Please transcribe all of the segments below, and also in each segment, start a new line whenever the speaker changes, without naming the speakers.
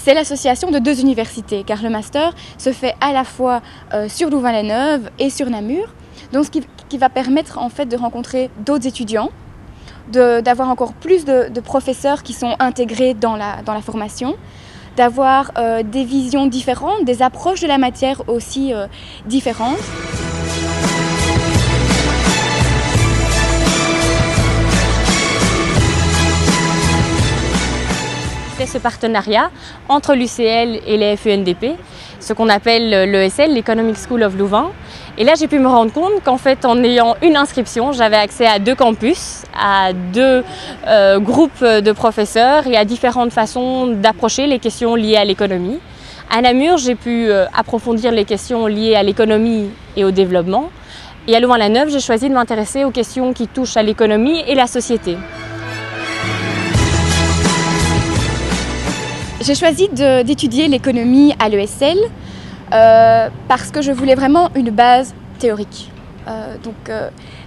c'est l'association de deux universités, car le master se fait à la fois sur Louvain-la-Neuve et sur Namur, donc ce qui va permettre en fait de rencontrer d'autres étudiants, d'avoir encore plus de professeurs qui sont intégrés dans la formation, d'avoir des visions différentes, des approches de la matière aussi différentes.
C'est ce partenariat entre l'UCL et les FENDP, ce qu'on appelle l'ESL, l'Economic School of Louvain. Et là, j'ai pu me rendre compte qu'en fait, en ayant une inscription, j'avais accès à deux campus, à deux groupes de professeurs et à différentes façons d'approcher les questions liées à l'économie. À Namur, j'ai pu approfondir les questions liées à l'économie et au développement. Et à Louvain-la-Neuve, j'ai choisi de m'intéresser aux questions qui touchent à l'économie et la société.
J'ai choisi d'étudier l'économie à l'ESL parce que je voulais vraiment une base théorique.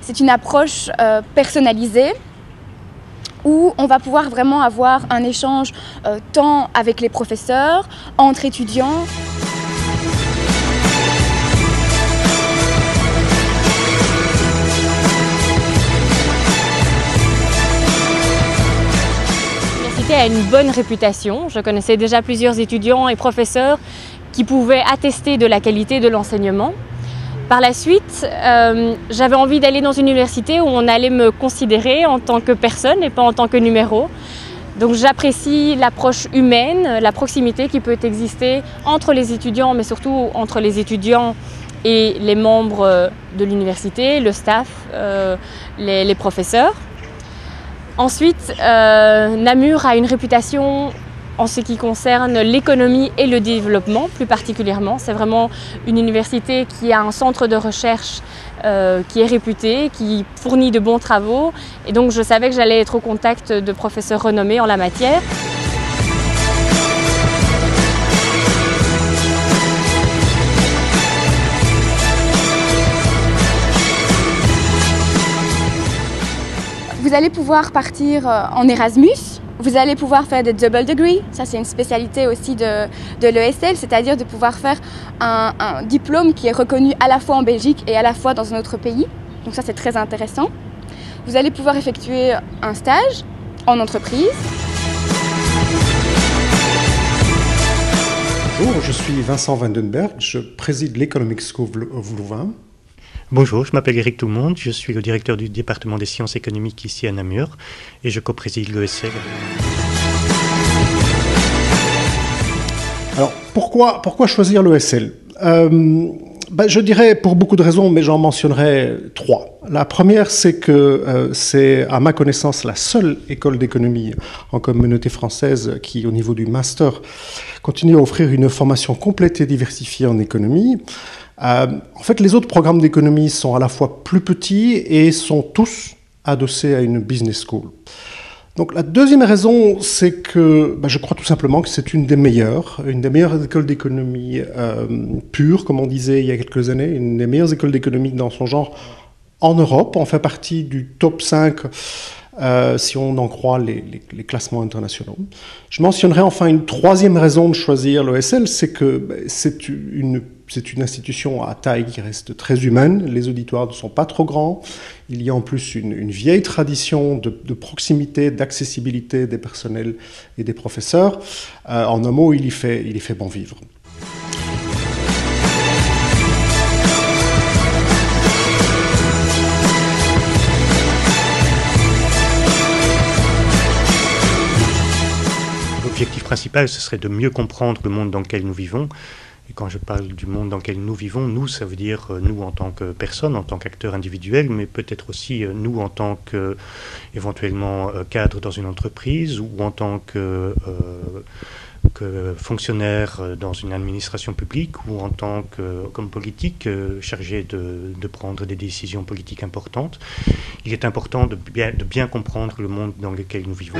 C'est une approche personnalisée où on va pouvoir vraiment avoir un échange tant avec les professeurs, entre étudiants.
A une bonne réputation. Je connaissais déjà plusieurs étudiants et professeurs qui pouvaient attester de la qualité de l'enseignement. Par la suite, j'avais envie d'aller dans une université où on allait me considérer en tant que personne et pas en tant que numéro. Donc j'apprécie l'approche humaine, la proximité qui peut exister entre les étudiants, mais surtout entre les étudiants et les membres de l'université, le staff, les professeurs. Ensuite, Namur a une réputation en ce qui concerne l'économie et le développement plus particulièrement. C'est vraiment une université qui a un centre de recherche qui est réputé, qui fournit de bons travaux. Et donc je savais que j'allais être au contact de professeurs renommés en la matière.
Vous allez pouvoir partir en Erasmus, vous allez pouvoir faire des double degrees, ça c'est une spécialité aussi de l'ESL, c'est-à-dire de pouvoir faire un diplôme qui est reconnu à la fois en Belgique et à la fois dans un autre pays, donc ça c'est très intéressant. Vous allez pouvoir effectuer un stage en entreprise.
Bonjour, je suis Vincent Vandenberg, je préside l'Economic School of Louvain.
Bonjour, je m'appelle Éric Toulemonde, je suis le directeur du département des sciences économiques ici à Namur et je co-préside l'ESL.
Alors, pourquoi choisir l'ESL ? Je dirais pour beaucoup de raisons, mais j'en mentionnerai trois. La première, c'est que c'est, à ma connaissance, la seule école d'économie en communauté française qui, au niveau du master, continue à offrir une formation complète et diversifiée en économie. En fait, les autres programmes d'économie sont à la fois plus petits et sont tous adossés à une business school. Donc la deuxième raison, c'est que je crois tout simplement que c'est une des meilleures écoles d'économie pure, comme on disait il y a quelques années, une des meilleures écoles d'économie dans son genre en Europe. On fait partie du top 5 si on en croit les classements internationaux. Je mentionnerai enfin une troisième raison de choisir l'ESL, c'est que c'est une institution à taille qui reste très humaine, les auditoires ne sont pas trop grands, il y a en plus une vieille tradition de proximité, d'accessibilité des personnels et des professeurs. En un mot, il y fait bon vivre.
L'objectif principal, ce serait de mieux comprendre le monde dans lequel nous vivons. Et quand je parle du monde dans lequel nous vivons, nous, ça veut dire nous en tant que personnes, en tant qu'acteurs individuels, mais peut-être aussi nous en tant que, éventuellement, cadre dans une entreprise ou en tant que fonctionnaire dans une administration publique ou en tant que, comme politique, chargé de prendre des décisions politiques importantes. Il est important de bien comprendre le monde dans lequel nous vivons.